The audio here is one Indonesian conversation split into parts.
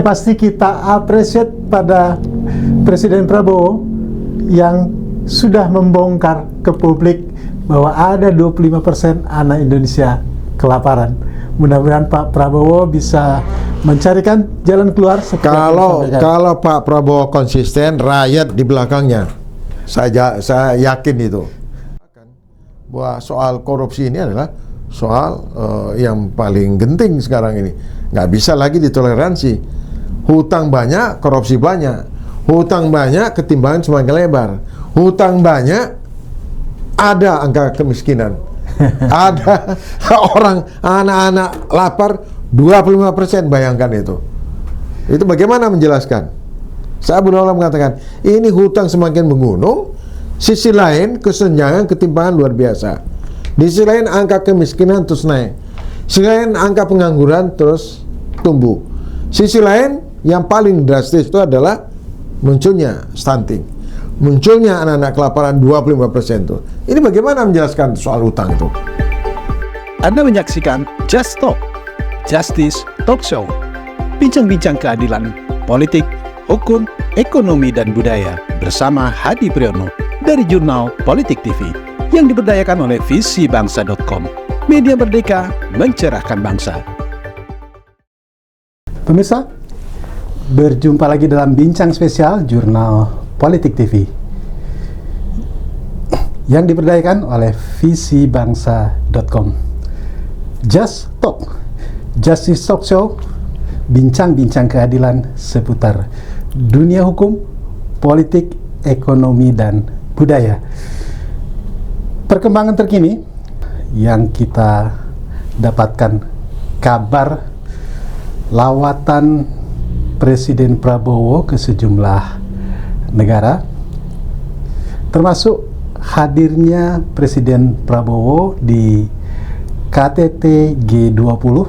Pasti kita appreciate pada Presiden Prabowo yang sudah membongkar ke publik bahwa ada 25% anak Indonesia kelaparan. Mudah-mudahan Pak Prabowo bisa mencarikan jalan keluar. Kalau Pak Prabowo konsisten, rakyat di belakangnya. Saya yakin itu. Bahwa soal korupsi ini adalah soal yang paling genting sekarang ini. Nggak bisa lagi ditoleransi. Hutang banyak, korupsi banyak. Hutang banyak, ketimbangan semakin lebar. Hutang banyak, ada angka kemiskinan. Ada orang, anak-anak lapar 25%, bayangkan itu. Itu bagaimana menjelaskan? Saya berulang mengatakan, ini hutang semakin menggunung, sisi lain kesenjangan, ketimpangan luar biasa. Di sisi lain angka kemiskinan terus naik. Sisi lain angka pengangguran terus tumbuh. Sisi lain yang paling drastis itu adalah munculnya stunting. Munculnya anak-anak kelaparan 25% itu. Ini bagaimana menjelaskan soal utang itu? Anda menyaksikan Just Talk, Justice Talk Show. Bincang-bincang keadilan, politik, hukum, ekonomi, dan budaya bersama Hadi Priyono dari Jurnal Politik TV yang diberdayakan oleh visibangsa.com. Media merdeka mencerahkan bangsa. Pemirsa, berjumpa lagi dalam bincang spesial Jurnal Politik TV yang diberdayakan oleh visibangsa.com. Just Talk, Justice Talk Show, bincang-bincang keadilan seputar dunia hukum, politik, ekonomi, dan budaya. Perkembangan terkini yang kita dapatkan kabar lawatan Presiden Prabowo ke sejumlah negara, termasuk hadirnya Presiden Prabowo di KTT G20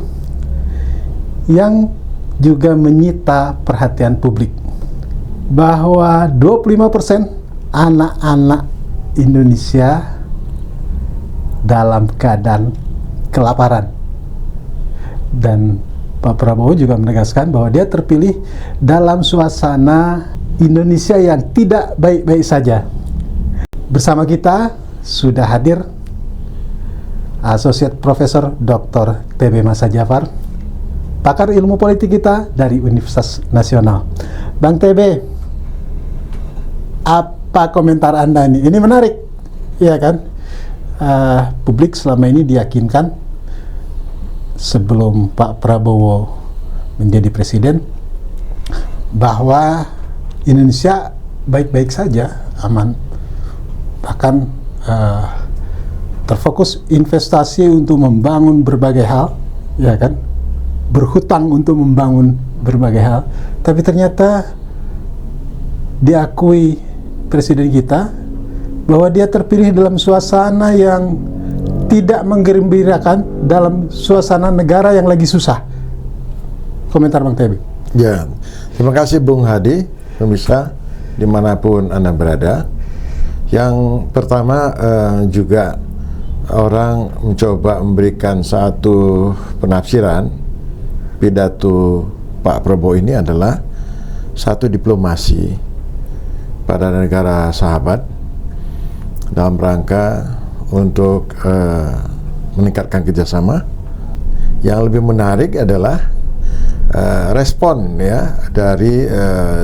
yang juga menyita perhatian publik, bahwa 25% anak-anak Indonesia dalam keadaan kelaparan. Dan Pak Prabowo juga menegaskan bahwa dia terpilih dalam suasana Indonesia yang tidak baik-baik saja. Bersama kita sudah hadir Associate Profesor Dr. TB Masa Jafar, pakar ilmu politik kita dari Universitas Nasional. Bang TB, apa komentar Anda ini? Ini menarik, ya kan? Publik selama ini diyakinkan sebelum Pak Prabowo menjadi presiden bahwa Indonesia baik-baik saja, aman, bahkan terfokus investasi untuk membangun berbagai hal, ya kan, berhutang untuk membangun berbagai hal. Tapi ternyata diakui presiden kita bahwa dia terpilih dalam suasana yang tidak menggembirakan, dalam suasana negara yang lagi susah. Komentar Bang Tebi. Ya, terima kasih Bung Hadi, pemirsa dimanapun Anda berada. Yang pertama juga orang mencoba memberikan satu penafsiran pidato Pak Prabowo ini adalah satu diplomasi pada negara sahabat dalam rangka untuk meningkatkan kerjasama. Yang lebih menarik adalah respon ya dari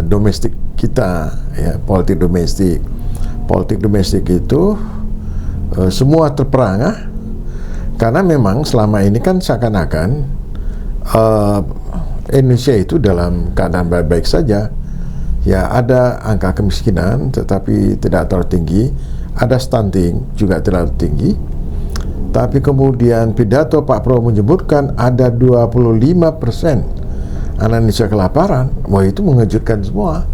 domestik kita, ya, politik domestik. Politik domestik itu semua terperangah karena memang selama ini kan seakan-akan Indonesia itu dalam keadaan baik-baik saja. Ya, ada angka kemiskinan tetapi tidak terlalu tinggi, ada stunting juga terlalu tinggi. Tapi kemudian pidato Pak Prabowo menyebutkan ada 25% anak Indonesia kelaparan. Wah, itu mengejutkan semua.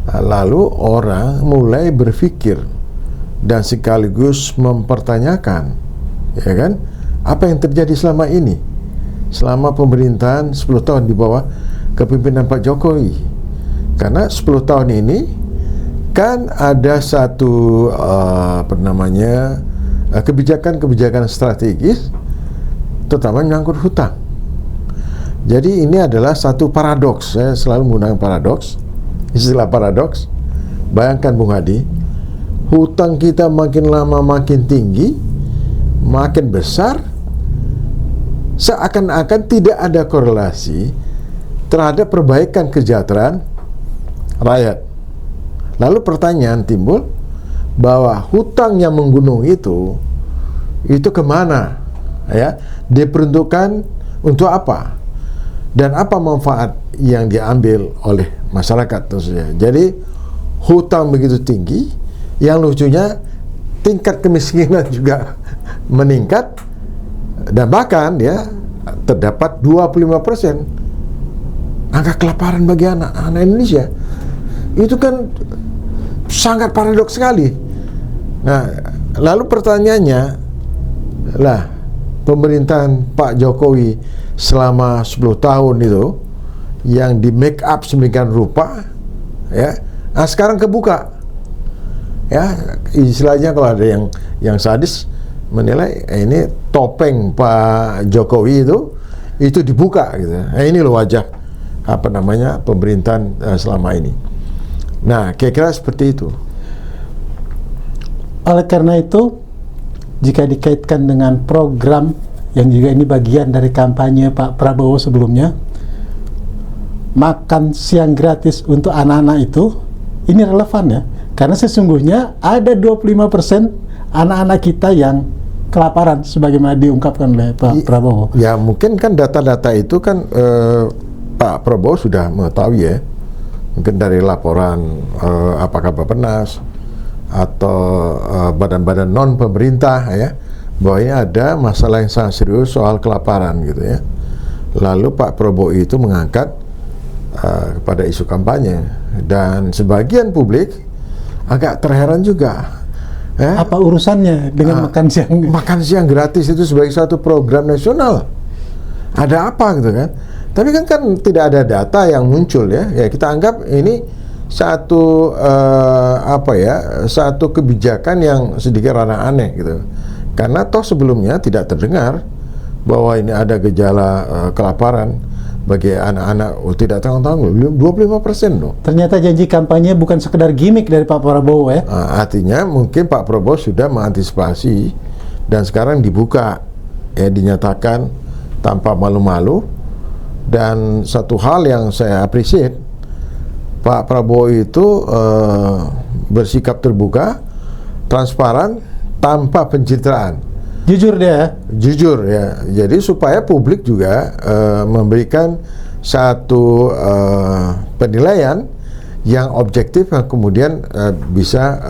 Lalu orang mulai berpikir dan sekaligus mempertanyakan, ya kan, apa yang terjadi selama ini, selama pemerintahan 10 tahun di bawah kepemimpinan Pak Jokowi. Karena 10 tahun ini kan ada satu kebijakan-kebijakan strategis, terutama menyangkut hutang. Jadi ini adalah satu paradoks. Saya selalu menggunakan paradoks, istilah paradoks. Bayangkan Bung Hadi, hutang kita makin lama makin tinggi, makin besar, seakan-akan tidak ada korelasi terhadap perbaikan kesejahteraan rakyat. Lalu pertanyaan timbul bahwa hutang yang menggunung itu kemana? Ya, diperuntukkan untuk apa? Dan apa manfaat yang diambil oleh masyarakat tentunya. Jadi hutang begitu tinggi, yang lucunya tingkat kemiskinan juga meningkat, dan bahkan ya terdapat 25% angka kelaparan bagi anak-anak Indonesia. Itu kan sangat paradoks sekali. Nah, lalu pertanyaannya lah, pemerintahan Pak Jokowi selama 10 tahun itu yang di make up sedemikian rupa, ya, nah sekarang kebuka, ya, istilahnya kalau ada yang sadis menilai ini topeng Pak Jokowi itu dibuka gitu. Nah, ini loh wajah apa namanya pemerintahan selama ini. Nah, kira-kira seperti itu. Oleh karena itu, jika dikaitkan dengan program yang juga ini bagian dari kampanye Pak Prabowo sebelumnya, makan siang gratis untuk anak-anak itu, ini relevan ya, karena sesungguhnya ada 25% anak-anak kita yang kelaparan sebagaimana diungkapkan oleh Pak Prabowo. Ya mungkin kan data-data itu kan Pak Prabowo sudah mengetahui ya, mungkin dari laporan apakah Bappenas atau badan-badan non pemerintah ya, bahwa ini ada masalah yang sangat serius soal kelaparan gitu ya. Lalu Pak Prabowo itu mengangkat kepada isu kampanye, dan sebagian publik agak terheran juga. Apa urusannya dengan makan siang? Makan siang gratis itu sebagai satu program nasional. Ada apa gitu kan? Tapi kan tidak ada data yang muncul ya. Ya kita anggap ini satu satu kebijakan yang sedikit rada aneh gitu. Karena toh sebelumnya tidak terdengar bahwa ini ada gejala kelaparan bagi anak-anak tidak tanggung-tanggung, 25% loh. Ternyata janji kampanye bukan sekedar gimmick dari Pak Prabowo ya. Artinya mungkin Pak Prabowo sudah mengantisipasi dan sekarang dibuka ya, dinyatakan tanpa malu-malu. Dan satu hal yang saya appreciate, Pak Prabowo itu bersikap terbuka, transparan, tanpa pencitraan. Jujur dia. Jujur ya. Jadi supaya publik juga memberikan satu penilaian yang objektif, yang kemudian bisa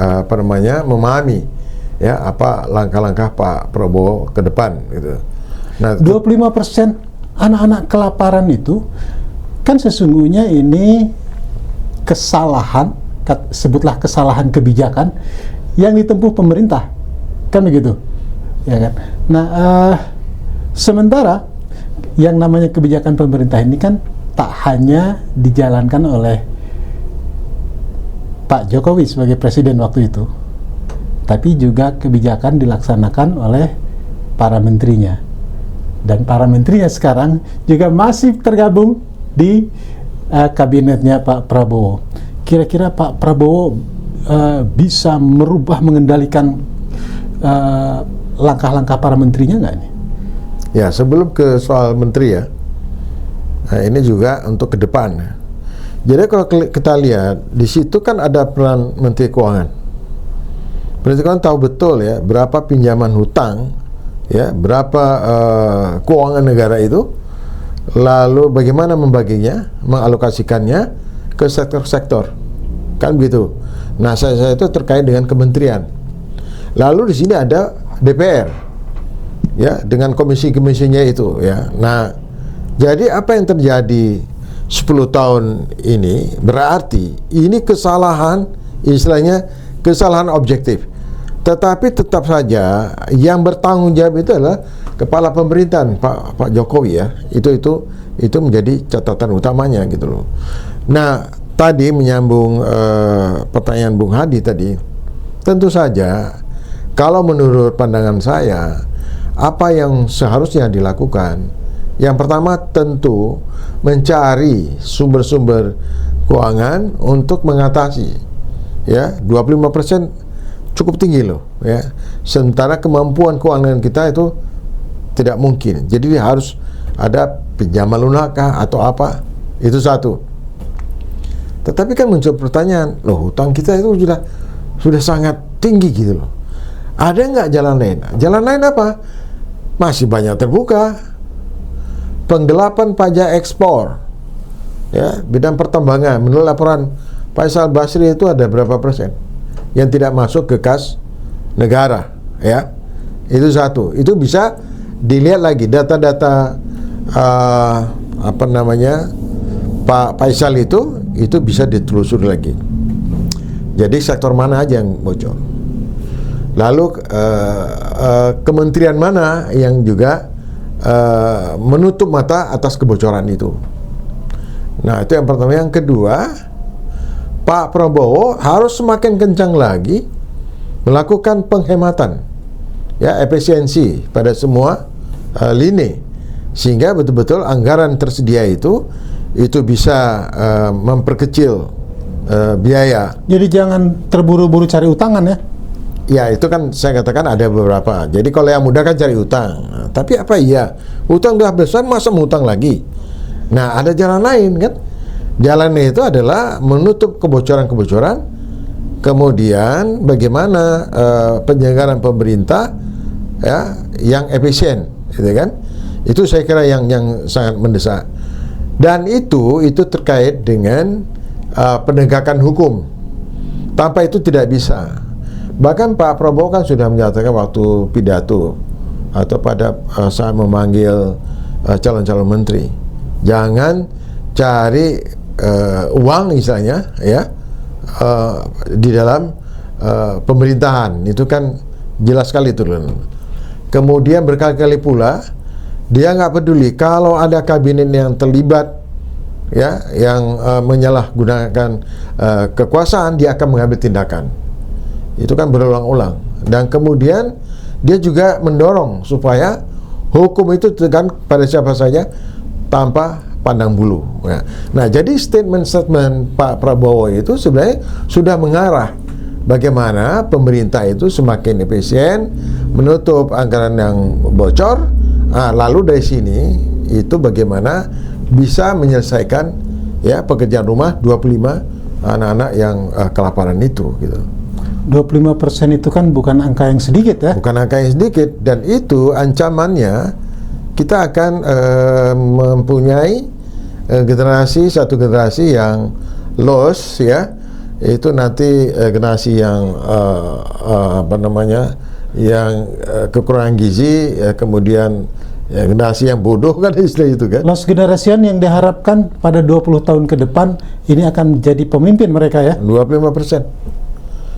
memahami ya apa langkah-langkah Pak Prabowo ke depan gitu. Nah, 25% anak-anak kelaparan itu kan sesungguhnya ini kesalahan, sebutlah kesalahan kebijakan yang ditempuh pemerintah, kan begitu, ya kan? Nah, sementara yang namanya kebijakan pemerintah ini kan tak hanya dijalankan oleh Pak Jokowi sebagai presiden waktu itu, tapi juga kebijakan dilaksanakan oleh para menterinya, dan para menterinya sekarang juga masih tergabung di kabinetnya Pak Prabowo. Kira-kira Pak Prabowo bisa merubah, mengendalikan langkah-langkah para menterinya nggak nih? Ya, sebelum ke soal menteri ya, nah ini juga untuk ke depan. Jadi kalau kita lihat di situ kan ada peran Menteri Keuangan. Menteri Keuangan tahu betul ya berapa pinjaman hutang, ya berapa keuangan negara itu, lalu bagaimana membaginya, mengalokasikannya ke sektor-sektor, kan begitu. Nah, saya itu terkait dengan kementerian. Lalu di sini ada DPR, ya dengan komisi-komisinya itu, ya. Nah, jadi apa yang terjadi 10 tahun ini berarti ini kesalahan, istilahnya kesalahan objektif. Tetapi tetap saja yang bertanggung jawab itu adalah kepala pemerintahan Pak Jokowi ya. Itu menjadi catatan utamanya gitu loh. Nah, tadi menyambung pertanyaan Bung Hadi tadi, tentu saja kalau menurut pandangan saya apa yang seharusnya dilakukan Yang pertama tentu mencari sumber-sumber keuangan untuk mengatasi, ya, 25% cukup tinggi loh, ya. Sementara kemampuan keuangan kita itu tidak mungkin. Jadi harus ada pinjaman lunak atau apa. Itu satu. Tetapi kan muncul pertanyaan, loh, hutang kita itu sudah sangat tinggi gitu loh. Ada nggak jalan lain? Jalan lain apa? Masih banyak terbuka. Penggelapan pajak ekspor, ya, bidang pertambangan. Menurut laporan Faisal Basri itu ada berapa persen yang tidak masuk ke kas negara, ya. Itu satu. Itu bisa dilihat lagi data-data Pak Faisal itu bisa ditelusuri lagi. Jadi sektor mana aja yang bocor. Lalu kementerian mana yang juga menutup mata atas kebocoran itu. Nah, itu yang pertama. Yang kedua, Pak Prabowo harus semakin kencang lagi melakukan penghematan, ya, efisiensi pada semua lini, sehingga betul-betul anggaran tersedia itu bisa memperkecil biaya. Jadi jangan terburu-buru cari utangan ya. Ya, itu kan saya katakan ada beberapa. Jadi kalau yang mudah kan cari utang. Nah, tapi apa iya? Utang udah besar, masa mau utang lagi? Nah, ada jalan lain kan? Jalannya itu adalah menutup kebocoran-kebocoran. Kemudian bagaimana penyelenggaraan pemerintah, ya, yang efisien, gitu kan? Itu saya kira yang sangat mendesak. Dan itu terkait dengan penegakan hukum. Tanpa itu tidak bisa. Bahkan Pak Prabowo kan sudah menyatakan waktu pidato atau pada saat memanggil calon-calon menteri, jangan cari uang misalnya, ya, di dalam pemerintahan. Itu kan jelas sekali itu. Kemudian berkali-kali pula dia nggak peduli kalau ada kabinet yang terlibat, ya, yang menyalahgunakan kekuasaan, dia akan mengambil tindakan. Itu kan berulang-ulang. Dan kemudian dia juga mendorong supaya hukum itu tegak pada siapa saja tanpa pandang bulu, ya. Nah, jadi statement Pak Prabowo itu sebenarnya sudah mengarah bagaimana pemerintah itu semakin efisien menutup anggaran yang bocor. Lalu dari sini itu bagaimana bisa menyelesaikan, ya, pekerjaan rumah 25 anak-anak yang kelaparan itu, gitu. 25% itu kan bukan angka yang sedikit ya. Bukan angka yang sedikit, dan itu ancamannya kita akan mempunyai satu generasi yang loss, ya. Itu nanti generasi yang yang kekurangan gizi, kemudian ya, generasi yang bodoh kan istilah itu kan. Lost generation yang diharapkan pada 20 tahun ke depan ini akan jadi pemimpin mereka ya. 25%.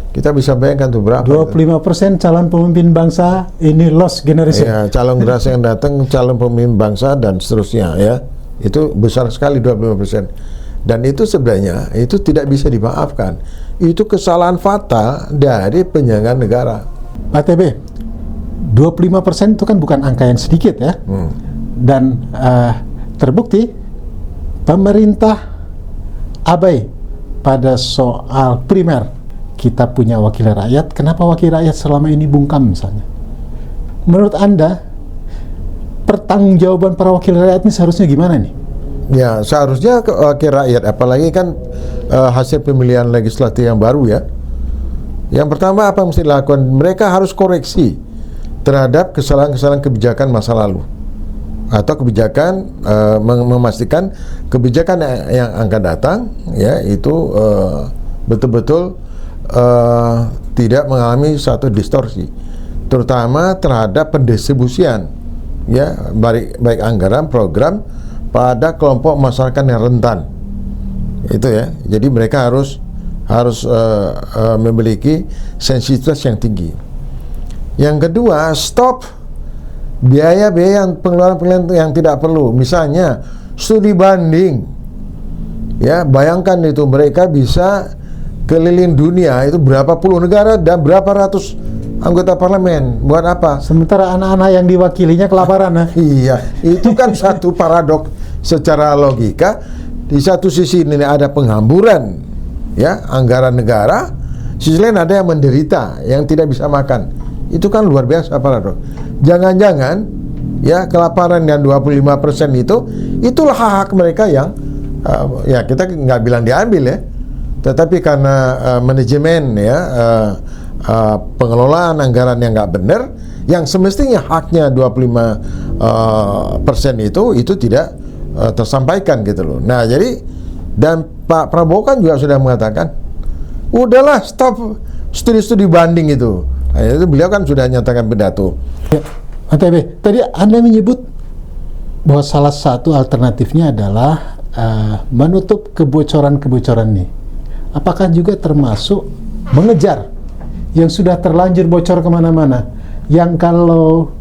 Kita bisa bayangkan tuh berapa? 25% calon pemimpin bangsa ini lost generation. Ya, calon generasi yang datang, calon pemimpin bangsa dan seterusnya, ya. Itu besar sekali 25%. Dan itu sebenarnya itu tidak bisa dimaafkan. Itu kesalahan fatal dari penyelenggara negara. Pak TB, 25% itu kan bukan angka yang sedikit ya. Dan terbukti pemerintah abai pada soal primer. Kita punya wakil rakyat, kenapa wakil rakyat selama ini bungkam misalnya? Menurut Anda, pertanggungjawaban para wakil rakyat ini seharusnya gimana nih? Ya, seharusnya wakil rakyat, apalagi kan hasil pemilihan legislatif yang baru, ya. Yang pertama apa yang mesti dilakukan? Mereka harus koreksi terhadap kesalahan-kesalahan kebijakan masa lalu, atau kebijakan memastikan kebijakan yang akan datang, ya, itu betul-betul tidak mengalami satu distorsi, terutama terhadap pendistribusian, ya, baik anggaran program pada kelompok masyarakat yang rentan. Itu, ya. Jadi mereka harus memiliki sensitivitas yang tinggi. Yang kedua, stop biaya-biaya pengeluaran yang tidak perlu. Misalnya studi banding, ya, bayangkan itu mereka bisa keliling dunia, itu berapa puluh negara dan berapa ratus anggota parlemen. Buat apa? Sementara anak-anak yang diwakilinya kelaparan. Iya, itu kan satu paradoks secara logika. Di satu sisi ini ada penghamburan ya anggaran negara, sisi lain ada yang menderita, yang tidak bisa makan. Itu kan luar biasa paradoks. Jangan-jangan ya kelaparan yang 25% itulah hak-hak mereka yang ya kita nggak bilang diambil ya, tetapi karena manajemen ya pengelolaan anggaran yang nggak benar, yang semestinya haknya 25% itu tidak tersampaikan gitu loh. Nah jadi, dan Pak Prabowo kan juga sudah mengatakan udahlah stop studi-studi banding itu. Nah, itu beliau kan sudah nyatakan pidato. Ya, ATB, tadi Anda menyebut bahwa salah satu alternatifnya adalah menutup kebocoran-kebocoran ini. Apakah juga termasuk mengejar yang sudah terlanjur bocor kemana-mana? Yang kalau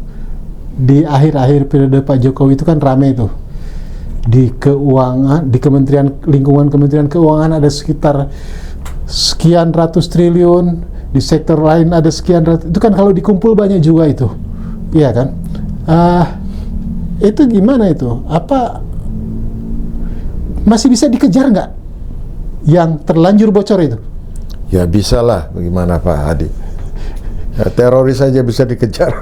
di akhir-akhir periode Pak Jokowi itu kan rame itu. Di keuangan, di Kementerian Lingkungan, Kementerian Keuangan ada sekitar sekian ratus triliun, di sektor lain ada sekian ratus, itu kan kalau dikumpul banyak juga itu, iya kan? Itu gimana itu? Apa masih bisa dikejar nggak yang terlanjur bocor itu? Ya bisa lah, bagaimana Pak Hadi? Ya, teroris saja bisa dikejar.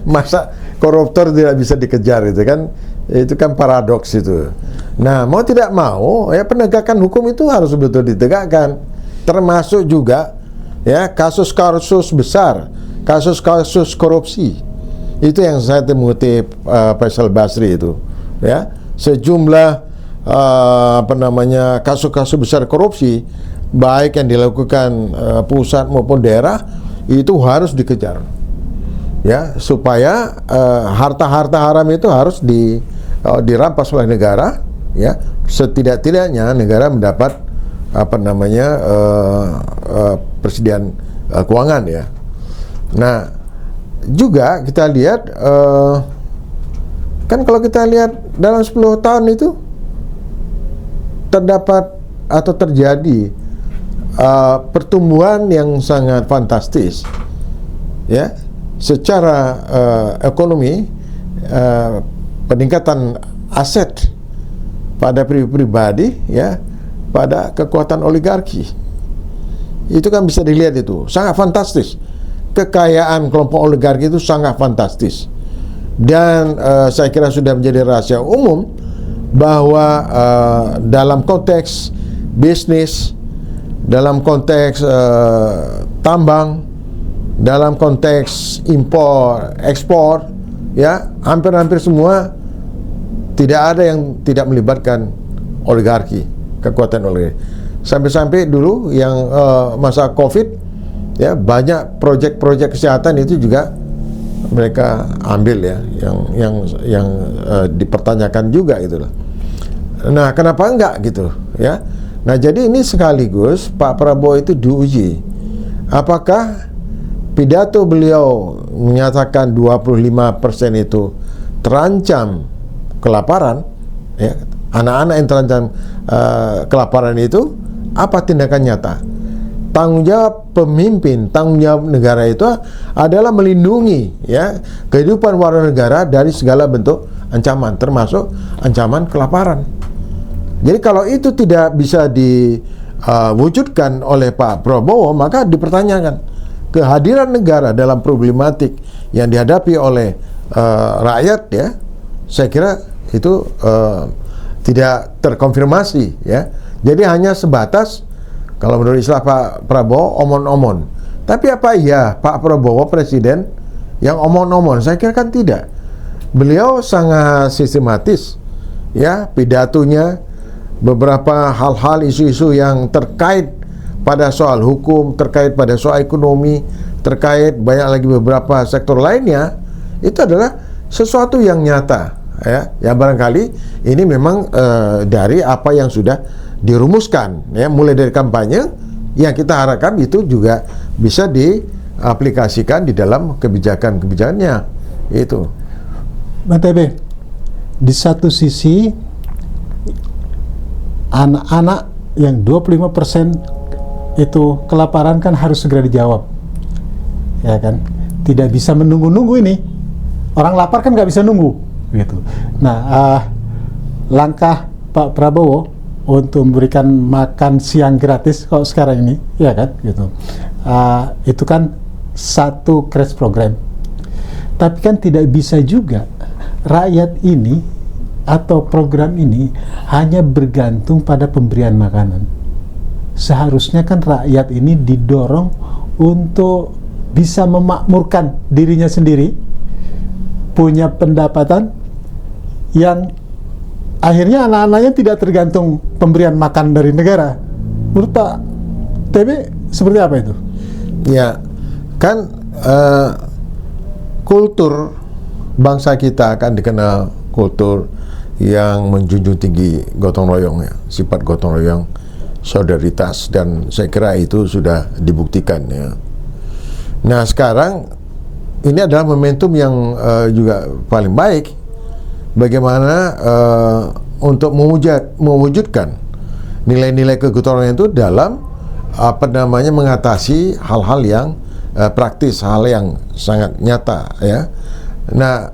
Masa koruptor tidak bisa dikejar itu kan? Itu kan paradoks itu. Nah, mau tidak mau ya penegakan hukum itu harus betul ditegakkan. Termasuk juga ya kasus-kasus besar, kasus-kasus korupsi. Itu yang saya mengutip Faisal Basri itu. Ya, sejumlah kasus-kasus besar korupsi baik yang dilakukan pusat maupun daerah itu harus dikejar. Ya, supaya harta-harta haram itu harus dirampas oleh negara, ya. Setidak-tidaknya negara mendapat persediaan keuangan ya. Nah, juga kita lihat kan kalau kita lihat dalam 10 tahun itu terdapat atau terjadi pertumbuhan yang sangat fantastis ya. Secara ekonomi, peningkatan aset pada pribadi ya, pada kekuatan oligarki itu kan bisa dilihat, itu sangat fantastis. Kekayaan kelompok oligarki itu sangat fantastis, dan saya kira sudah menjadi rahasia umum bahwa dalam konteks bisnis, dalam konteks tambang, dalam konteks impor, ekspor, ya hampir-hampir semua tidak ada yang tidak melibatkan oligarki, kekuatan oligarki. Sampai-sampai dulu yang masa COVID, ya banyak proyek-proyek kesehatan itu juga mereka ambil ya, yang dipertanyakan juga gitu loh. Nah, kenapa enggak gitu ya? Nah, jadi ini sekaligus Pak Prabowo itu diuji. Apakah pidato beliau menyatakan 25% itu terancam kelaparan, ya, anak-anak yang terancam kelaparan itu, apa tindakan nyata? Tanggung jawab pemimpin, tanggung jawab negara itu adalah melindungi ya kehidupan warga negara dari segala bentuk ancaman, termasuk ancaman kelaparan. Jadi kalau itu tidak bisa diwujudkan oleh Pak Prabowo, maka dipertanyakan kehadiran negara dalam problematik yang dihadapi oleh rakyat ya. Saya kira itu tidak terkonfirmasi ya. Jadi hanya sebatas, kalau menurut istilah Pak Prabowo, omon-omon. Tapi apa iya Pak Prabowo presiden yang omon-omon? Saya kira kan tidak. Beliau sangat sistematis ya pidatonya, beberapa hal-hal, isu-isu yang terkait pada soal hukum, terkait pada soal ekonomi, terkait banyak lagi beberapa sektor lainnya, itu adalah sesuatu yang nyata ya. Ya barangkali ini memang dari apa yang sudah dirumuskan ya, mulai dari kampanye, yang kita harapkan itu juga bisa diaplikasikan di dalam kebijakan-kebijakannya itu. Bang TB, di satu sisi anak-anak yang 25% itu kelaparan kan harus segera dijawab. ya kan, tidak bisa menunggu-nunggu ini. Orang lapar kan nggak bisa nunggu, gitu. Nah, langkah Pak Prabowo untuk memberikan makan siang gratis kalau sekarang ini, ya kan, gitu. Itu kan satu crash program. Tapi kan tidak bisa juga rakyat ini atau program ini hanya bergantung pada pemberian makanan. Seharusnya kan rakyat ini didorong untuk bisa memakmurkan dirinya sendiri, punya pendapatan yang akhirnya anak-anaknya tidak tergantung pemberian makan dari negara. Menurut Pak TB seperti apa itu? Ya, kan kultur bangsa kita kan dikenal kultur yang menjunjung tinggi gotong royong, ya, sifat gotong royong, solidaritas, dan saya kira itu sudah dibuktikan, ya. Nah, sekarang ini adalah momentum yang juga paling baik bagaimana untuk mewujudkan nilai-nilai kegotong royongan itu dalam mengatasi hal-hal yang praktis, hal yang sangat nyata, ya. Nah,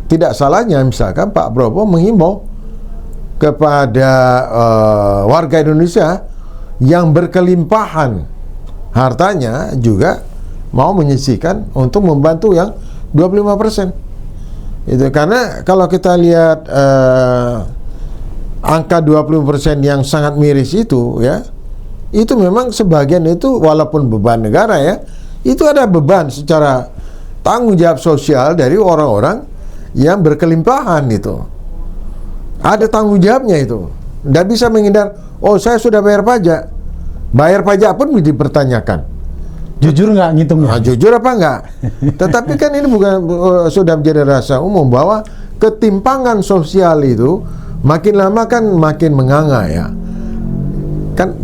tidak salahnya misalkan Pak Prabowo menghimbau kepada warga Indonesia yang berkelimpahan hartanya juga mau menyisihkan untuk membantu yang 25%. Itu karena kalau kita lihat angka 20% yang sangat miris itu, ya, itu memang sebagian itu walaupun beban negara, ya, itu ada beban secara tanggung jawab sosial dari orang-orang yang berkelimpahan itu. Ada tanggung jawabnya itu. Tidak bisa menghindar, oh saya sudah bayar pajak. Bayar pajak pun dipertanyakan. Jujur nggak ngitungnya? Nah, jujur apa enggak? Tetapi kan ini bukan sudah menjadi rahasia umum bahwa ketimpangan sosial itu makin lama kan makin menganga, ya. Kan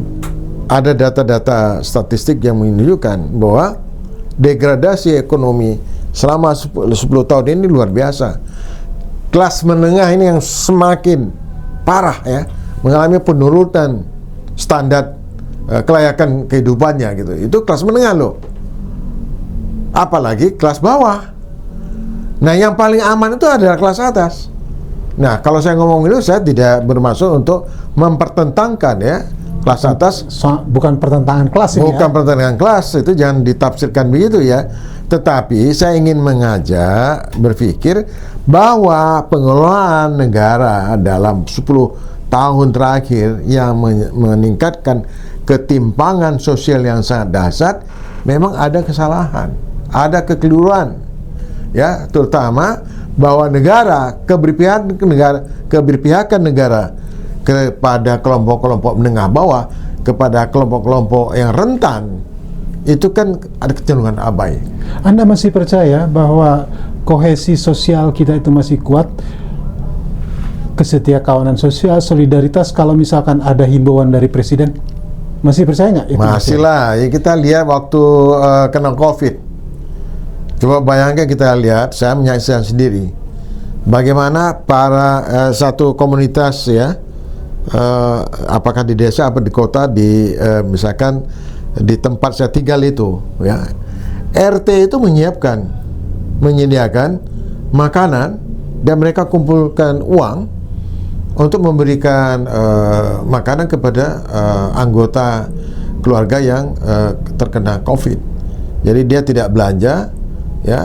ada data-data statistik yang menunjukkan bahwa degradasi ekonomi selama 10 tahun ini luar biasa. Kelas menengah ini yang semakin parah, ya, mengalami penurunan standar kelayakan kehidupannya, gitu. Itu kelas menengah loh. Apalagi kelas bawah. Nah, yang paling aman itu adalah kelas atas. Nah, kalau saya ngomong itu saya tidak bermaksud untuk mempertentangkan, ya, kelas atas. Bukan pertentangan kelas ini, bukan ya? pertentangan kelas, itu jangan ditafsirkan begitu, ya. Tetapi saya ingin mengajak berpikir bahwa pengelolaan negara dalam 10 tahun terakhir yang meningkatkan ketimpangan sosial yang sangat dahsyat, memang ada kesalahan, ada kekeliruan, ya, terutama bahwa keberpihakan negara kepada kelompok-kelompok menengah bawah, kepada kelompok-kelompok yang rentan, itu kan ada kecenderungan abai. Anda masih percaya bahwa kohesi sosial kita itu masih kuat, kesetiakawanan sosial, solidaritas, kalau misalkan ada himbauan dari Presiden? Masih percaya nggak? Masih lah, ya, kita lihat waktu kena COVID. Coba bayangkan, kita lihat, saya menyaksikan sendiri bagaimana para satu komunitas, ya, apakah di desa apa di kota, di misalkan di tempat saya tinggal itu, ya, RT itu menyediakan makanan dan mereka kumpulkan uang untuk memberikan makanan kepada anggota keluarga yang terkena COVID. Jadi dia tidak belanja, ya,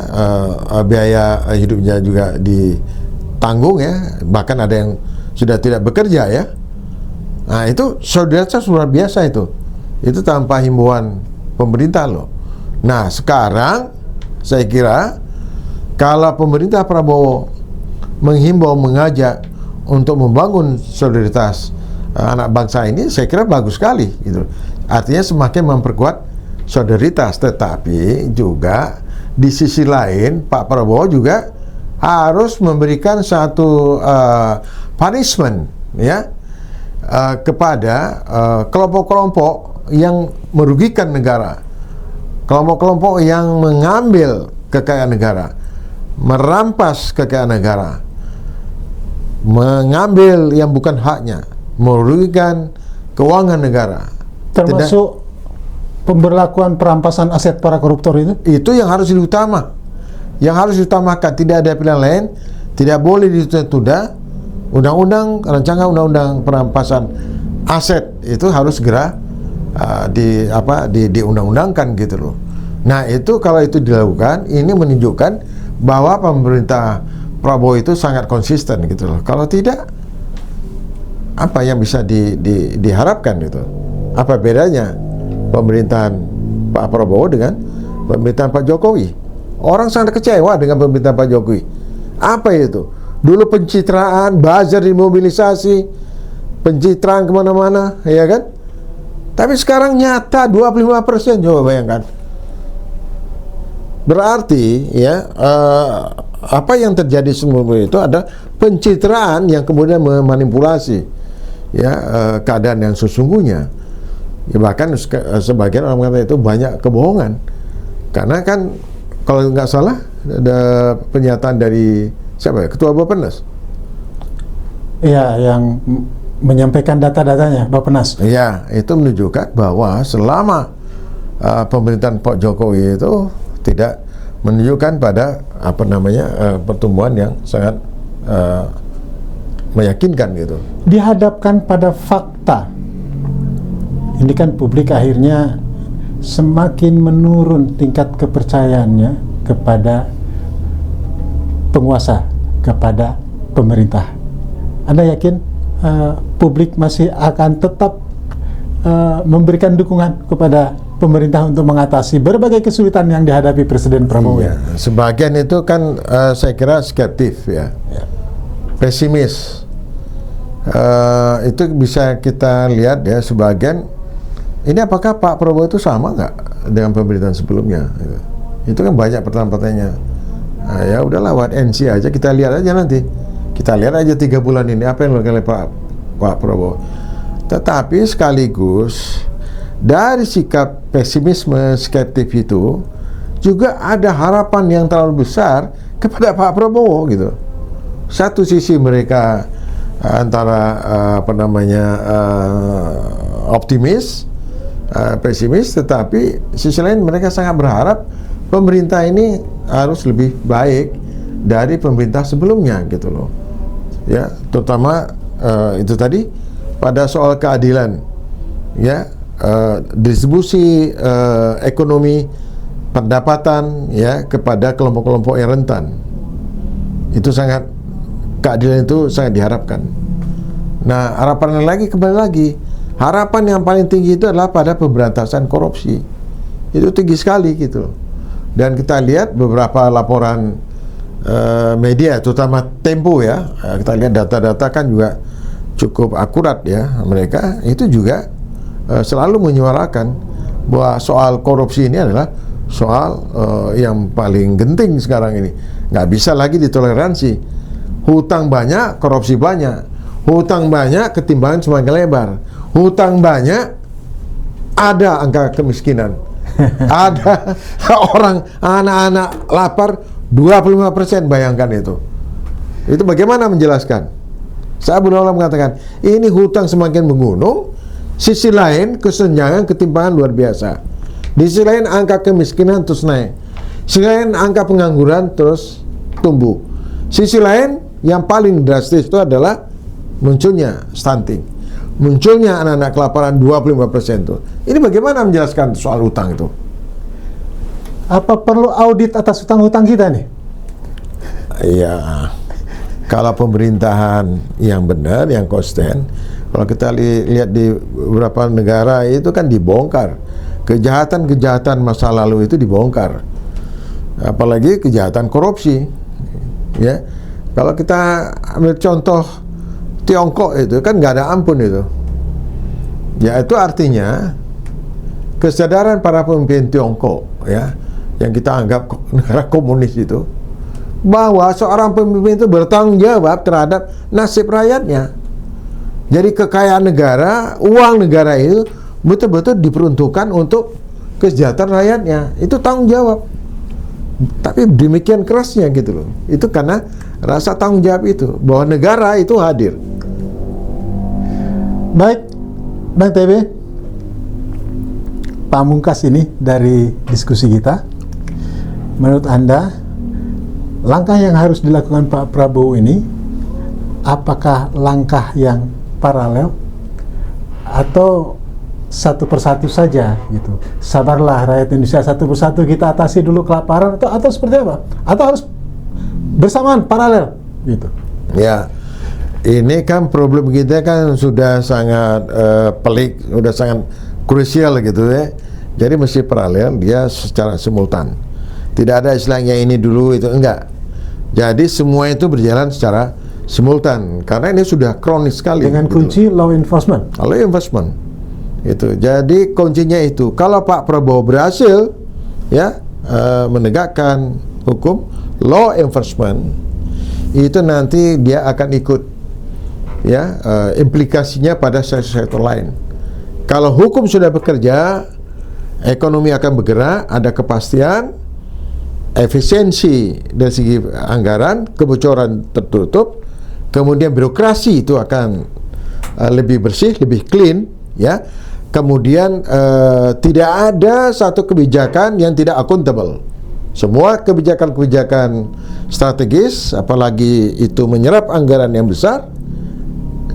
biaya hidupnya juga ditanggung, ya, bahkan ada yang sudah tidak bekerja, ya. Nah, itu solidaritas luar biasa itu tanpa himbauan pemerintah loh. Nah, sekarang saya kira kalau pemerintah Prabowo menghimbau, mengajak untuk membangun solidaritas anak bangsa ini, saya kira bagus sekali, gitu. Artinya semakin memperkuat solidaritas, tetapi juga di sisi lain Pak Prabowo juga harus memberikan satu punishment, ya, kepada kelompok-kelompok yang merugikan negara, kelompok-kelompok yang mengambil kekayaan negara, merampas kekayaan negara, mengambil yang bukan haknya, merugikan keuangan negara. Termasuk pemberlakuan perampasan aset para koruptor itu? Itu yang harus yang harus diutamakan. Tidak ada pilihan lain, tidak boleh ditunda. Rancangan undang-undang perampasan aset itu harus segera diundang-undangkan gitu loh. Nah, itu kalau itu dilakukan, ini menunjukkan bahwa pemerintah Prabowo itu sangat konsisten gitu loh. Kalau tidak, apa yang bisa diharapkan gitu? Apa bedanya pemerintahan Pak Prabowo dengan pemerintahan Pak Jokowi? Orang sangat kecewa dengan pemerintahan Pak Jokowi. Apa itu? Dulu pencitraan, buzzer dimobilisasi, pencitraan kemana-mana, ya kan? Tapi sekarang nyata 25%, coba bayangkan. Berarti ya apa yang terjadi sebelumnya itu ada pencitraan yang kemudian memanipulasi ya keadaan yang sesungguhnya. Ya, bahkan sebagian orang mengatakan itu banyak kebohongan. Karena kan kalau nggak salah ada pernyataan dari siapa ya? Ketua Bappenas. Iya, yang menyampaikan data-datanya Bappenas. Iya, itu menunjukkan bahwa selama pemerintahan Pak Jokowi itu tidak menunjukkan pada pertumbuhan yang sangat meyakinkan gitu. Dihadapkan pada fakta, ini kan publik akhirnya semakin menurun tingkat kepercayaannya kepada penguasa, kepada pemerintah. Anda yakin publik masih akan tetap memberikan dukungan kepada pemerintah untuk mengatasi berbagai kesulitan yang dihadapi Presiden Prabowo? Iya, sebagian itu kan saya kira skeptis ya, pesimis. Itu bisa kita lihat ya, sebagian ini apakah Pak Prabowo itu sama nggak dengan pemerintahan sebelumnya? Itu kan banyak pertanyaan-pertanyaannya. Nah, ya udahlah, lewat NC aja, kita lihat aja nanti. Kita lihat aja 3 bulan ini apa yang dilakukan oleh Pak Prabowo. Tetapi sekaligus dari sikap pesimisme, skeptis itu juga ada harapan yang terlalu besar kepada Pak Prabowo gitu. Satu sisi mereka antara optimis, pesimis, tetapi sisi lain mereka sangat berharap pemerintah ini harus lebih baik dari pemerintah sebelumnya gitu loh. Ya, terutama itu tadi pada soal keadilan, ya, distribusi ekonomi, pendapatan ya kepada kelompok-kelompok yang rentan. Itu sangat, keadilan itu sangat diharapkan. Nah, harapan lagi, kembali lagi, harapan yang paling tinggi itu adalah pada pemberantasan korupsi. Itu tinggi sekali gitu. Dan kita lihat beberapa laporan media, terutama Tempo ya, kita lihat data-data kan juga cukup akurat ya. Mereka itu juga selalu menyuarakan bahwa soal korupsi ini adalah soal yang paling genting sekarang ini. Nggak bisa lagi ditoleransi. Hutang banyak, korupsi banyak. Hutang banyak, ketimbangan semakin lebar. Hutang banyak, ada angka kemiskinan. Ada orang, anak-anak lapar 25%, bayangkan itu. Itu bagaimana menjelaskan? Saya berulang mengatakan, ini hutang semakin menggunung, sisi lain kesenjangan, ketimpangan luar biasa. Di sisi lain angka kemiskinan terus naik. Sisi lain angka pengangguran terus tumbuh. Sisi lain yang paling drastis itu adalah munculnya stunting. Munculnya anak-anak kelaparan 25% itu. Ini bagaimana menjelaskan soal hutang itu? Apa perlu audit atas hutang-hutang kita nih? Iya. Kalau pemerintahan yang benar, yang konsisten, kalau kita lihat di beberapa negara itu kan dibongkar. Kejahatan-kejahatan masa lalu itu dibongkar. Apalagi kejahatan korupsi. Ya. Kalau kita ambil contoh Tiongkok itu kan nggak ada ampun itu. Ya, itu artinya kesadaran para pemimpin Tiongkok ya, yang kita anggap negara komunis itu, bahwa seorang pemimpin itu bertanggung jawab terhadap nasib rakyatnya. Jadi kekayaan negara, uang negara itu betul-betul diperuntukkan untuk kesejahteraan rakyatnya. Itu tanggung jawab. Tapi demikian kerasnya gitu loh. Itu karena rasa tanggung jawab itu, bahwa negara itu hadir. Baik, Bang TB, pamungkas ini dari diskusi kita, menurut Anda langkah yang harus dilakukan Pak Prabowo ini apakah langkah yang paralel atau satu persatu saja gitu? Sabarlah rakyat Indonesia, satu persatu kita atasi dulu kelaparan, atau seperti apa? Atau harus bersamaan paralel gitu? Ya, ini kan problem kita kan sudah sangat pelik, sudah sangat krusial gitu ya. Jadi mesti paralel, dia secara simultan. Tidak ada istilahnya ini dulu itu, enggak. Jadi semua itu berjalan secara simultan karena ini sudah kronis sekali. Dengan gitu. kunci law enforcement. Law enforcement. Itu. Jadi kuncinya itu. Kalau Pak Prabowo berhasil ya menegakkan hukum, law enforcement, itu nanti dia akan ikut ya implikasinya pada sektor lain. Kalau hukum sudah bekerja, ekonomi akan bergerak, ada kepastian, efisiensi dari segi anggaran, kebocoran tertutup, kemudian birokrasi itu akan lebih bersih, lebih clean, ya. Kemudian tidak ada satu kebijakan yang tidak akuntabel. Semua kebijakan-kebijakan strategis, apalagi itu menyerap anggaran yang besar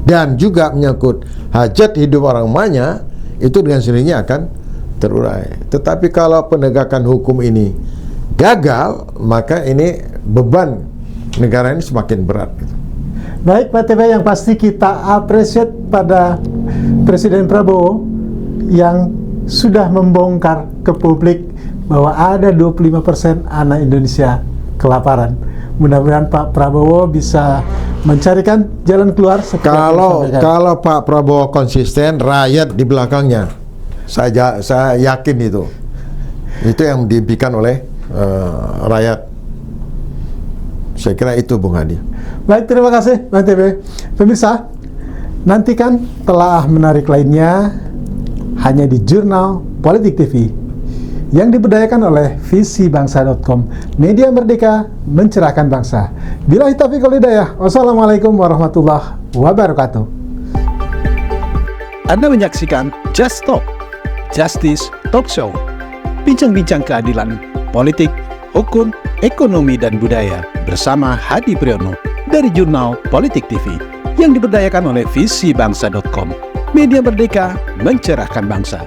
dan juga menyangkut hajat hidup orang banyak, itu dengan sendirinya akan terurai. Tetapi kalau penegakan hukum ini gagal, maka ini beban negara ini semakin berat. Baik Pak TV, yang pasti kita appreciate pada Presiden Prabowo yang sudah membongkar ke publik bahwa ada 25% anak Indonesia kelaparan. Mudah-mudahan Pak Prabowo bisa mencarikan jalan keluar. Kalau Pak Prabowo konsisten, rakyat di belakangnya, saya yakin itu yang diimpikan oleh rakyat. Saya kira itu Bung Hadi. Baik, terima kasih Bang TV. Pemirsa, nantikan telaah menarik lainnya hanya di Jurnal Politik TV yang diberdayakan oleh visibangsa.com, media merdeka mencerahkan bangsa. Billahi taufiq wal hidayah. Wassalamualaikum warahmatullahi wabarakatuh. Anda menyaksikan Just Talk, Justice Talk Show. Bincang-bincang keadilan, politik, hukum, ekonomi, dan budaya bersama Hadi Priyono dari Jurnal Politik TV yang diberdayakan oleh visibangsa.com, media merdeka mencerahkan bangsa.